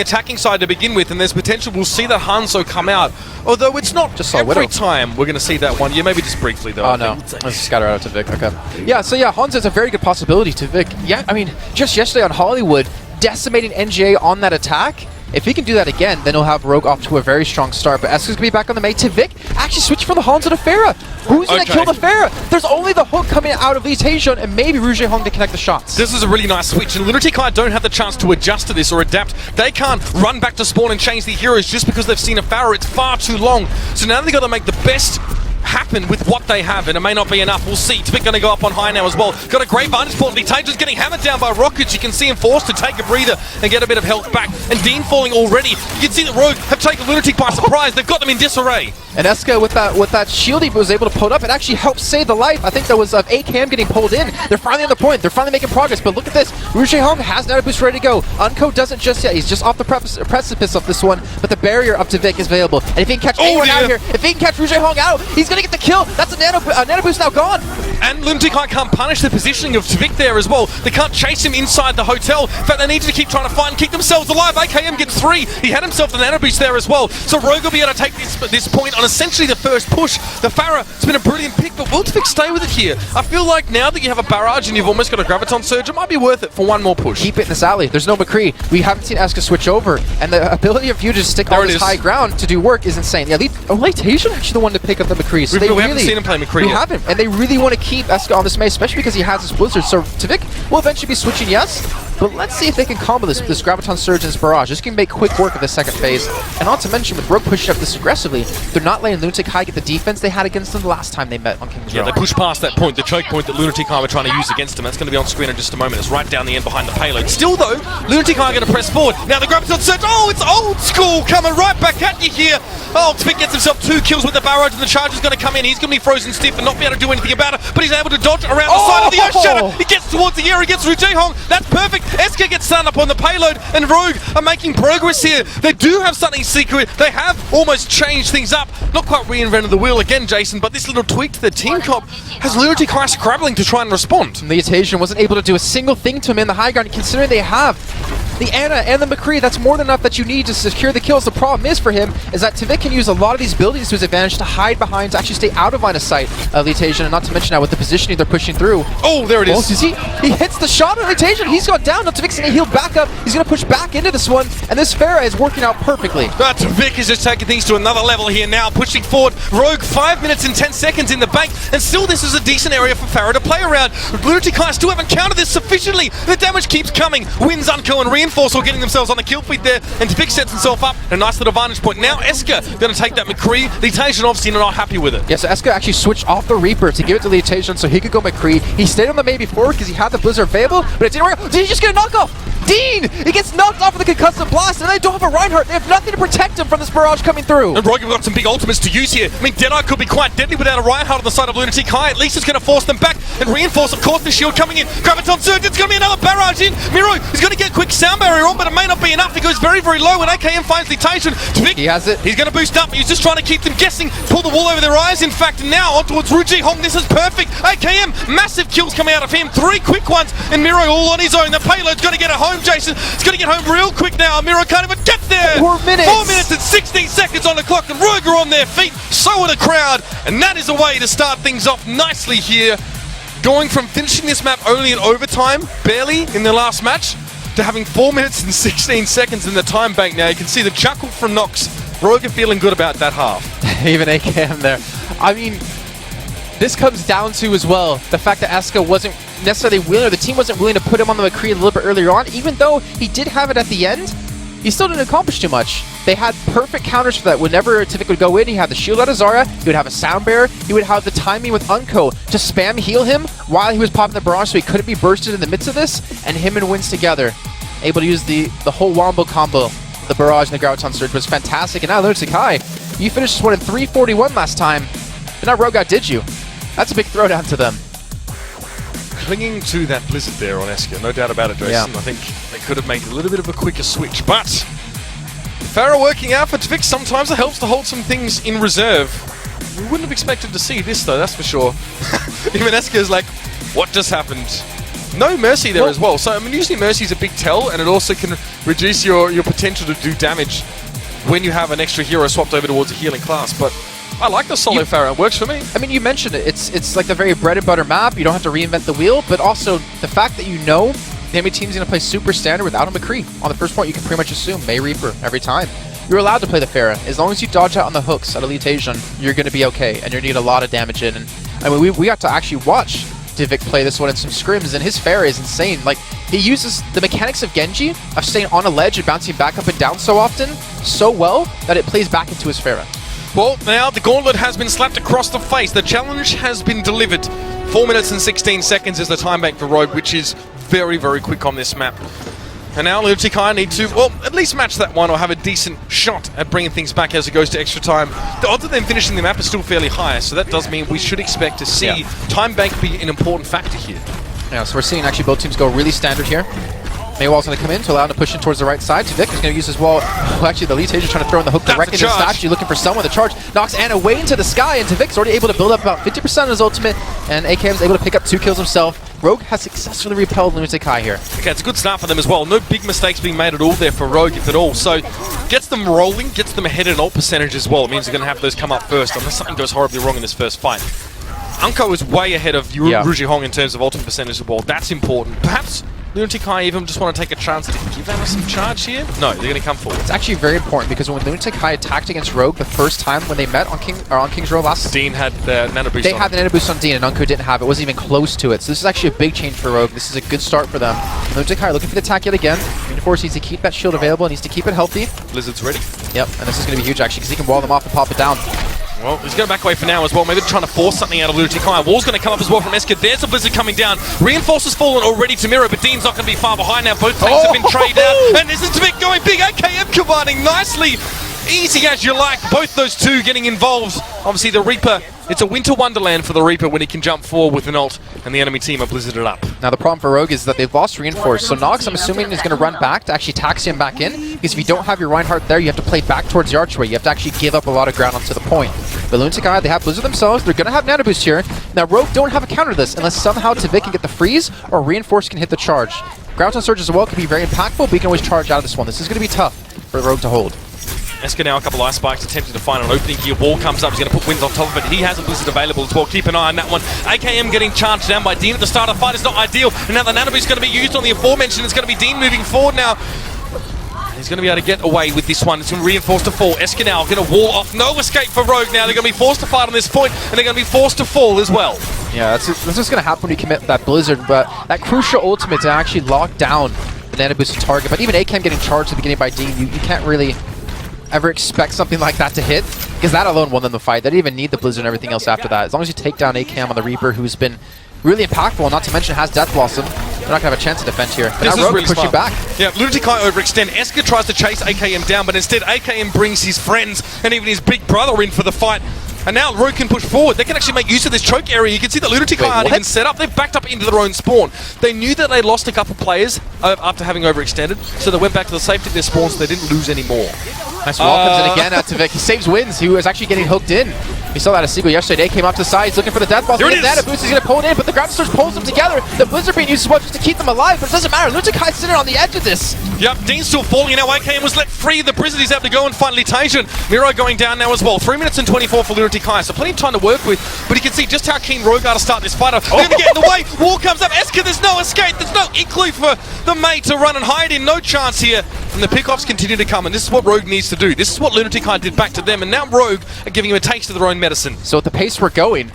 attacking side to begin with, and there's potential we'll see that Hanzo come out. Although it's not just every time we're going to see that one. Yeah, maybe just briefly though. Oh no, let's scatter out to Vic. Okay. Yeah, so yeah, Hanzo's a very good possibility to Vic. Yeah, I mean, just yesterday on Hollywood, decimating NGA on that attack. If he can do that again, then he'll have Rogue off to a very strong start. But Eska's going to be back on the mate to Vic. Actually switch from the Hanzo to Pharah. Who's going to kill the Pharah? There's only the hook coming out of Lee Taejun and maybe Rouge Hong to connect the shots. This is a really nice switch, and Lunatic don't have the chance to adjust to this or adapt. They can't run back to spawn and change the heroes just because they've seen a Pharah. It's far too long. So now they've got to make the best happen with what they have, and it may not be enough. We'll see. Tvik going to go up on high now as well. Got a great vantage point. Taejun's getting hammered down by rockets. You can see him forced to take a breather and get a bit of health back. And Dean falling already. You can see that Rogue have taken Lunatic by surprise. They've got them in disarray. And Eska with that shield he was able to pull up, it actually helped save the life. I think there was AKM getting pulled in. They're finally on the point. They're finally making progress. But look at this. Rouge Hong has Nano Boost ready to go. Unco doesn't just yet. He's just off the precipice of this one. But the barrier up to Vic is available. And if he can catch anyone out here, if he can catch Rouge Hong out, he's going to get the kill. That's a Nano Boost now gone. And Lunatic can't punish the positioning of Tvik there as well. They can't chase him inside the hotel. In fact, they need to keep trying to fight and keep themselves alive. AKM gets 3. He had himself the Nano Boost there as well. So Rogue will be able to take this point on essentially the first push. The Pharah, it's been a brilliant pick, but will Tvik stay with it here? I feel like now that you have a barrage and you've almost got a Graviton Surge, it might be worth it for one more push. Keep it in this alley. There's no McCree. We haven't seen Eska switch over, and the ability of you to stick on this high ground to do work is insane. Yeah, Lee Taejun actually the one to pick up the McCree. So we haven't seen him play McCree. We haven't, and they really want to keep Eska on this maze, especially because he has this Blizzard. So Tvik will eventually be switching, yes, but let's see if they can combo this Graviton Surge and this Barrage. This can make quick work of the second phase. And not to mention, with Rogue pushing up this aggressively, they're not letting Lunatic get the defense they had against them the last time they met on King's Row. Yeah, they push past that point, the choke point that Lunatic were trying to use against them. That's going to be on screen in just a moment. It's right down the end behind the payload. Still though, Lunatic going to press forward. Now the Graviton Surge, oh, it's old school coming right back at you here. Oh, Tvik gets himself 2 kills with the barrage, and the charge is going to come in. He's going to be frozen stiff and not be able to do anything about it, but he's able to dodge around the side of the Earth Shadow. He gets towards the air, he gets Rouge Hong. That's perfect. Eska gets stunned up on the payload, and Rogue are making progress here. They do have something secret. They have almost changed things up. Not quite reinvented the wheel again, Jason, but this little tweak to the team comp has Lunatic scrabbling to try and respond. Lee Taejun wasn't able to do a single thing to him in the high ground, considering they have the Ana and the McCree. That's more than enough that you need to secure the kills. The problem is for him is that Tvik can use a lot of these abilities to his advantage to hide behind, to actually stay out of line of sight of Lee Taejun, and not to mention now with the positioning they're pushing through. Oh, there it is. He hits the shot on Lee Taejun. He's gone down. Now Tvik's going to heal back up. He's going to push back into this one, and this Pharah is working out perfectly. Tvik is just taking things to another level here now, pushing forward. Rogue 5 minutes and 10 seconds in the bank, and still this is a decent area for Pharah to play around. Lunatic still haven't countered this sufficiently. The damage keeps coming. Wins, Unco, and Reinforce are getting themselves on the kill feed there, and Tvik sets himself up in a nice little vantage point. Now Eska going to take that McCree. Lee Taejun obviously not happy with it. Yeah, so Eska actually switched off the Reaper to give it to Lee Taejun so he could go McCree. He stayed on the main before because he had the Blizzard available, but it didn't work. Did he just get a knockoff? Dean! He gets knocked off with the concussive blast, and they don't have a Reinhardt. They have nothing to protect him from this barrage coming through. And Rogue have got some big ultimates to use here. I mean, Deadeye could be quite deadly without a Reinhardt on the side of Lunatic. At least it's going to force them back. And Reinforce, of course, the shield coming in. Graviton Surge, it's going to be another barrage in. Miro is going to get a quick sound barrier on, but it may not be enough. He goes very, very low, and AKM finds Lee Taejun. He has it. He's going to boost up. He's just trying to keep them guessing. Pull the wool over their eyes, in fact. Now on towards Rouge Hong. This is perfect. AKM, massive kills coming out of him. 3 quick ones, and Miro all on his own. The payload's going to get it home, Jason. It's going to get home real quick now. Miro can't even get there. 4 minutes. 4 minutes and 16 seconds on the clock, and Rogue are on their feet. So are the crowd, and that is a way to start things off nicely here. Going from finishing this map only in overtime, barely in their last match, to having 4 minutes and 16 seconds in the time bank now. You can see the chuckle from Nox. Rogue are feeling good about that half. Even AKM there. I mean, this comes down to as well the fact that Eska wasn't necessarily willing, or the team wasn't willing to put him on the McCree a little bit earlier on. Even though he did have it at the end, he still didn't accomplish too much. They had perfect counters for that. Whenever Tvik would go in, he had the shield out of Zarya, he would have a sound bearer, he would have the timing with Unco to spam heal him while he was popping the barrage so he couldn't be bursted in the midst of this, and him and Wins together, able to use the whole wombo combo. The barrage and the Graviton Surge was fantastic, and now Lunatic you finished this one in 341 last time, but now Rogue outdid you. That's a big throwdown to them. Clinging to that Blizzard there on Eska, no doubt about it, Jason. Yeah. I think they could have made a little bit of a quicker switch, but Pharah working out for Tvik. Sometimes it helps to hold some things in reserve. We wouldn't have expected to see this though, that's for sure. Even Eska's like, what just happened? No Mercy there as well. So, I mean, usually Mercy is a big tell, and it also can reduce your potential to do damage when you have an extra hero swapped over towards a healing class. But I like the solo Pharah. It works for me. I mean, you mentioned it. It's like the very bread and butter map. You don't have to reinvent the wheel, but also the fact that you know the enemy team's going to play super standard without a McCree. On the first point, you can pretty much assume May Reaper every time. You're allowed to play the Pharah. As long as you dodge out on the hooks at Elite Asian, you're going to be okay, and you're going to need a lot of damage in. And I mean, we got to actually watch Divik play this one in some scrims, and his Pharah is insane. Like, he uses the mechanics of Genji, of staying on a ledge and bouncing back up and down so often, so well, that it plays back into his Pharah. Well, now the gauntlet has been slapped across the face. The challenge has been delivered. 4 minutes and 16 seconds is the time bank for Rogue, which is very, very quick on this map. And now Lunatic need to, well, at least match that one or have a decent shot at bringing things back as it goes to extra time. The odds of them finishing the map are still fairly high, so that does mean we should expect to see time bank be an important factor here. Yeah, so we're seeing actually both teams go really standard here. Maywall's going to come in to allow him to push in towards the right side. Divik is going to use his wall. Well, actually, the Elite Asian trying to throw in the hook directly into the statue, looking for someone to charge. Knocks Ana way into the sky, and Divik's already able to build up about 50% of his ultimate, and AKM's able to pick up 2 kills himself. Rogue has successfully repelled Lunatic here. Okay, it's a good start for them as well. No big mistakes being made at all there for Rogue, if at all. So, gets them rolling, gets them ahead in ult percentage as well. It means they're going to have those come up first, unless something goes horribly wrong in this first fight. Unko is way ahead of Ruji Hong in terms of ultimate percentage of the ball. That's important. Perhaps Lunatic even just want to take a chance to give Ana some charge here? No, they're going to come forward. It's actually very important because when Lunatic attacked against Rogue the first time when they met on King's Row last... Dean had the nano boost They had the nano boost on Dean and Unko didn't have it. It wasn't even close to it. So this is actually a big change for Rogue. This is a good start for them. Lunatic looking for the attack yet again. Reinforce needs to keep that shield available, needs to keep it healthy. Blizzard's ready. Yep, and this is going to be huge actually because he can wall them off and pop it down. Well, he's going to back away for now as well. Maybe they're trying to force something out of Lunatic. Wall's going to come up as well from Eska. There's a Blizzard coming down. Reinforcers fallen already to mirror, but Dean's not going to be far behind now. Both tanks have been traded out. And this is Divik going big. AKM commanding nicely. Easy as you like. Both those two getting involved. Obviously, the Reaper, it's a winter wonderland for the Reaper when he can jump forward with an ult, and the enemy team are blizzarded up. Now, the problem for Rogue is that they've lost Reinforce. So Nox, I'm assuming, is going to run back to actually taxi him back in. Because if you don't have your Reinhardt there, you have to play back towards the archway. You have to actually give up a lot of ground onto the point. But Lunatic, they have Blizzard themselves. They're going to have Nano Boost here. Now, Rogue don't have a counter to this unless somehow Divik can get the freeze or Reinforce can hit the charge. Ground Surge as well can be very impactful, but you can always charge out of this one. This is going to be tough for Rogue to hold. Eska now a couple ice spikes attempting to find an opening here. Wall comes up, he's going to put Winds on top of it. He has a Blizzard available as well. Keep an eye on that one. AKM getting charged down by Dean at the start of the fight is not ideal. And now the Nano Boost is going to be used on the aforementioned. It's going to be Dean moving forward now. He's going to be able to get away with this one. It's going to reinforce to fall. Eska now going to wall off. No escape for Rogue now. They're going to be forced to fight on this point, and they're going to be forced to fall as well. Yeah, that's just going to happen when you commit that Blizzard, but that crucial ultimate to actually lock down the Nano Boost target. But even AKM getting charged at the beginning by Dean, you can't really ever expect something like that to hit, because that alone won them the fight. They didn't even need the Blizzard and everything else after that. As long as you take down AKM on the Reaper, who's been really impactful, not to mention has Death Blossom, they're not going to have a chance to defend here. But now Rogue really pushing back. Yeah, Lunatic overextend. Eska tries to chase AKM down, but instead AKM brings his friends and even his big brother in for the fight. And now Rogue can push forward. They can actually make use of this choke area. You can see that Lunatic aren't even set up. They've backed up into their own spawn. They knew that they lost a couple players after having overextended, so they went back to the safety of their spawns, so they didn't lose any more. Nice wall comes in again out to Vic. He saves Wins, who is actually getting hooked in. We saw that at Seagull yesterday. Came up to the side. He's looking for the death boss. There it is. That boost is going to pull it in, but the ground surge pulls them together. The Blizzard being used as well just to keep them alive, but it doesn't matter. Lunatic sitting on the edge of this. Yep, Dean's still falling, and now AKM was let free. The Blizzard is able to go and find Litation. Miro going down now as well. 3 minutes and 24 for Lunatic, so plenty of time to work with, but you can see just how keen Rogue are to start this fight. They're going to get in the way. Wall comes up. Eska, there's no escape. There's no igloo for the mate to run and hide in. No chance here. And the pickoffs continue to come, and this is what Rogue needs to do. This is what Lunatic did back to them, and now Rogue are giving him a taste of their own medicine. So at the pace we're going,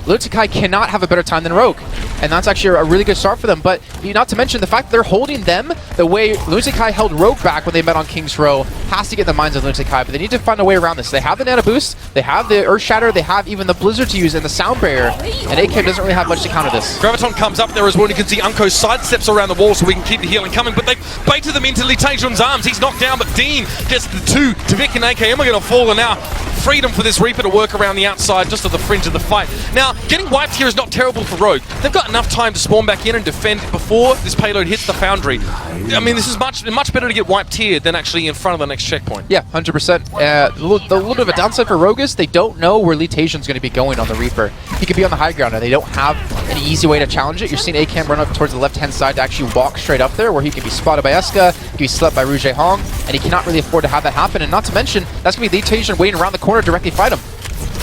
Lunatic cannot have a better time than Rogue. And that's actually a really good start for them. But not to mention the fact that they're holding them the way Lunatic held Rogue back when they met on King's Row has to get the minds of Lunatic, but they need to find a way around this. They have the Nano Boost, they have the Earth Shatter, they have even the Blizzard to use and the Sound Barrier, and AKM doesn't really have much to counter this. Graviton comes up there as well, and you can see Unko sidesteps around the wall so we can keep the healing coming, but they've baited them into Litation's arms. He's knocked down, but Dean gets the two. Divik and AKM are going to fall, and now freedom for this Reaper to work around the outside, just at the fringe of the fight. Now, getting wiped here is not terrible for Rogue. They've got enough time to spawn back in and defend before this payload hits the Foundry. I mean, this is much better to get wiped here than actually in front of the next checkpoint. Yeah, 100%. The little bit of a downside for Rogue is they don't know where Letation's going to be going on the Reaper. He could be on the high ground, and they don't have an easy way to challenge it. You're seeing Acam run up towards the left-hand side to actually walk straight up there, where he can be spotted by Eska, he can be slept by Rouge Hong, and he cannot really afford to have that happen. And not to mention, that's going to be Letation waiting around the corner to directly fight him.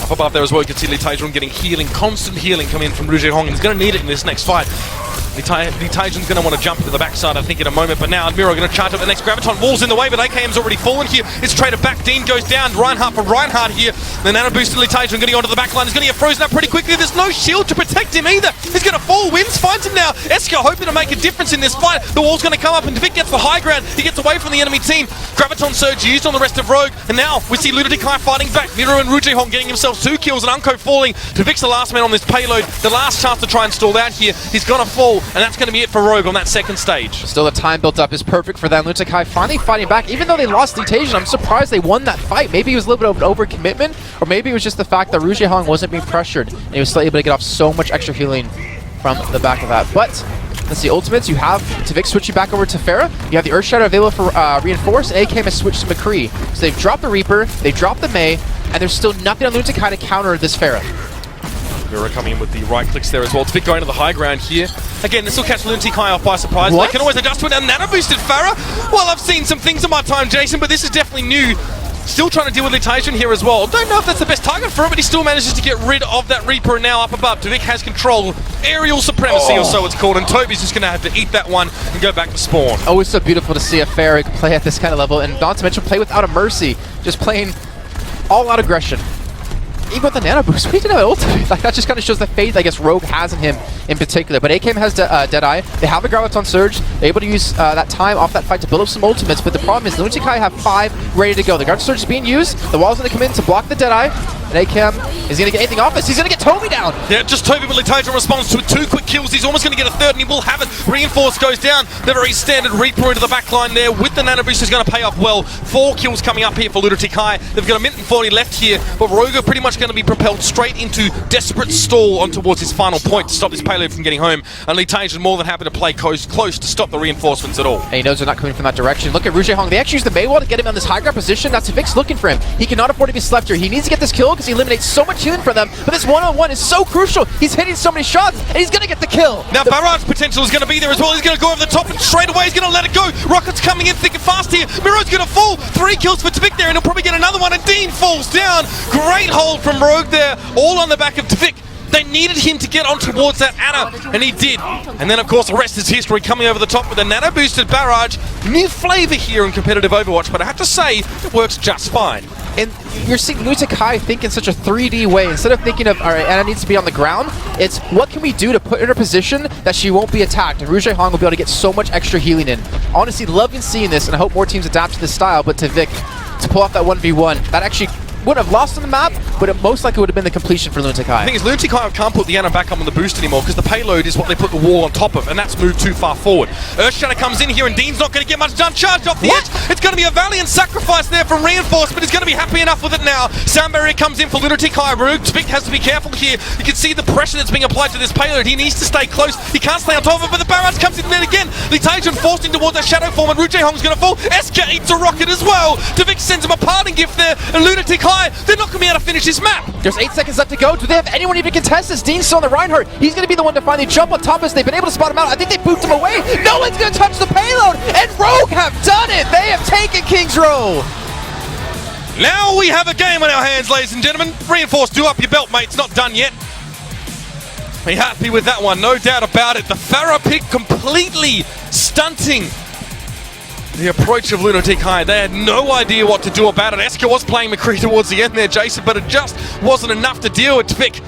Up above there as well, you can see Letajon getting healing, constant healing coming in from Rouge Hong, and he's going to need it in this next fight. Letajon's going to want to jump into the backside, I think, in a moment, but now Admiro going to charge up the next Graviton. Wall's in the way, but AKM's already fallen here. It's traded back. Dean goes down. Reinhardt for Reinhardt here. The nano boosted Letajon getting onto the back line. He's going to get frozen up pretty quickly. There's no shield to protect him either. He's going to fall. Wins finds him now. Eska hoping to make a difference in this fight. The wall's going to come up, and Vic gets the high ground. He gets away from the enemy team. Graviton surge used on the rest of Rogue, and now we see Lunatic fighting back. Miro and Rouge Hong getting themselves 2 kills, and Unko falling. Vic's the last man on this payload. The last chance to try and stall out here. He's going to fall, and that's going to be it for Rogue on that second stage. Still, the time built up is perfect for them. Lunatic finally fighting back. Even though they lost Letasion, I'm surprised they won that fight. Maybe it was a little bit of an overcommitment, or maybe it was just the fact that Rouge Hong wasn't being pressured, and he was still able to get off so much extra healing from the back of that. But let's see, ultimates, you have Tvik switching back over to Pharah. You have the Earthshadow available for Reinforce, and AKM has switched to McCree. So they've dropped the Reaper, they've dropped the Mei, and there's still nothing on Lunatic to counter this Pharah. Miro coming in with the right clicks there as well. Tvik going to the high ground here. Again, this will catch Lunatic off by surprise. What? They can always adjust to it. And nano boosted Pharah. Well, I've seen some things in my time, Jason, but this is definitely new. Still trying to deal with Letajon here as well. Don't know if that's the best target for him, but he still manages to get rid of that Reaper. And now up above, Tvik has control. Aerial supremacy or so it's called, and Toby's just going to have to eat that one and go back to spawn. Always so beautiful to see a Pharah play at this kind of level, and not to mention play without a mercy. Just playing all-out aggression. Even with the nano boost, we didn't have an ultimate. Like, that just kind of shows the faith I guess Rogue has in him in particular. But AKM has Deadeye. They have a Graviton Surge. They're able to use that time off that fight to build up some ultimates. But the problem is Lunatic have 5 ready to go. The Graviton Surge is being used. The wall's going to come in to block the Deadeye. And AKM is going to get anything off this. He's going to get Toby down. Yeah, just Toby, but Letajon responds to it. 2 quick kills. He's almost going to get a third, and he will have it. Reinforce goes down. The very standard Reaper into the back line there with the nano boost is going to pay off well. 4 kills coming up here for Lunatic High. They've got a minute and 40 left here, but Rogue are pretty much going to be propelled straight into desperate stall on towards his final point to stop this payload from getting home. And Letajon more than happy to play close to stop the reinforcements at all. And he knows they're not coming from that direction. Look at Rouge Hong. They actually use the Mei wall to get him on this high ground position. That's Vic's looking for him. He cannot afford to be slept here. He needs to get this kill because he eliminates so much healing for them. But this one-on-one is so crucial. He's hitting so many shots, and he's going to get the kill. Now Barrage's potential is going to be there as well. He's going to go over the top, and straight away he's going to let it go. Rocket's coming in thick and fast here. Miro's going to fall. 3 kills for Tvik there, and he'll probably get another one, and Dean falls down. Great hold from Rogue there, all on the back of Tvik. They needed him to get on towards that Ana, and he did. And then, of course, the rest is history, coming over the top with a nano-boosted Barrage. New flavour here in competitive Overwatch, but I have to say, it works just fine. And you're seeing Lunatic High think in such a 3D way. Instead of thinking of, all right, Ana needs to be on the ground, it's what can we do to put her in a position that she won't be attacked, and Rouge Hong will be able to get so much extra healing in. Honestly, loving seeing this, and I hope more teams adapt to this style, but to Vic, to pull off that 1v1, that actually would have lost on the map, but it most likely would have been the completion for Lunatic High. The thing is, Lunatic High can't put the Ana back up on the boost anymore because the payload is what they put the wall on top of, and that's moved too far forward. Earthshadow comes in here, and Dean's not going to get much done. Charged off the edge. It's going to be a valiant sacrifice there from Reinforce, but he's going to be happy enough with it now. Sound barrier comes in for Lunatic High. Tvik has to be careful here. You can see the pressure that's being applied to this payload. He needs to stay close. He can't stay on top of it, but the Barrage comes in there again. Letajon forced in towards that shadow form, and Rouge Hong's going to fall. Eska eats a rocket as well. Tvik sends him a parting gift there, and Lunatic High, they're not going to be able to finish this map. There's 8 seconds left to go. Do they have anyone even contest this? Dean's still on the Reinhardt. He's going to be the one to finally jump on top of us. They've been able to spot him out. I think they booped him away. No one's going to touch the payload, and Rogue have done it. They have taken King's Row. Now we have a game on our hands, ladies and gentlemen. Reinforce, do up your belt, mate. It's not done yet. Be happy with that one, no doubt about it. The Pharah pick completely stunting the approach of Lunatic High. They had no idea what to do about it. Eska was playing McCree towards the end there, Jason, but it just wasn't enough to deal with Tvik.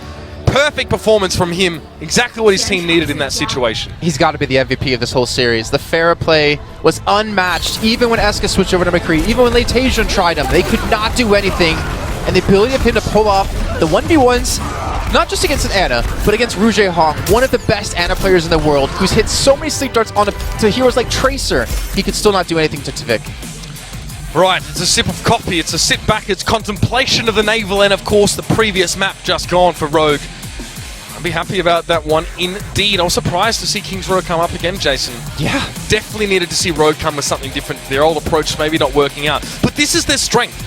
Perfect performance from him. Exactly what his team needed in that situation. He's got to be the MVP of this whole series. The Pharah play was unmatched, even when Eska switched over to McCree, even when Letajon tried him. They could not do anything, and the ability of him to pull off the 1v1s, not just against an Ana, but against Rouge Hong, one of the best Ana players in the world, who's hit so many sleep darts to heroes like Tracer, he could still not do anything to Tvik. Right, it's a sip of coffee, it's a sit back, it's contemplation of the naval, and of course the previous map just gone for Rogue. I'd be happy about that one indeed. I was surprised to see King's Road come up again, Jason. Yeah. Definitely needed to see Road come with something different. Their old approach maybe not working out. But this is their strength.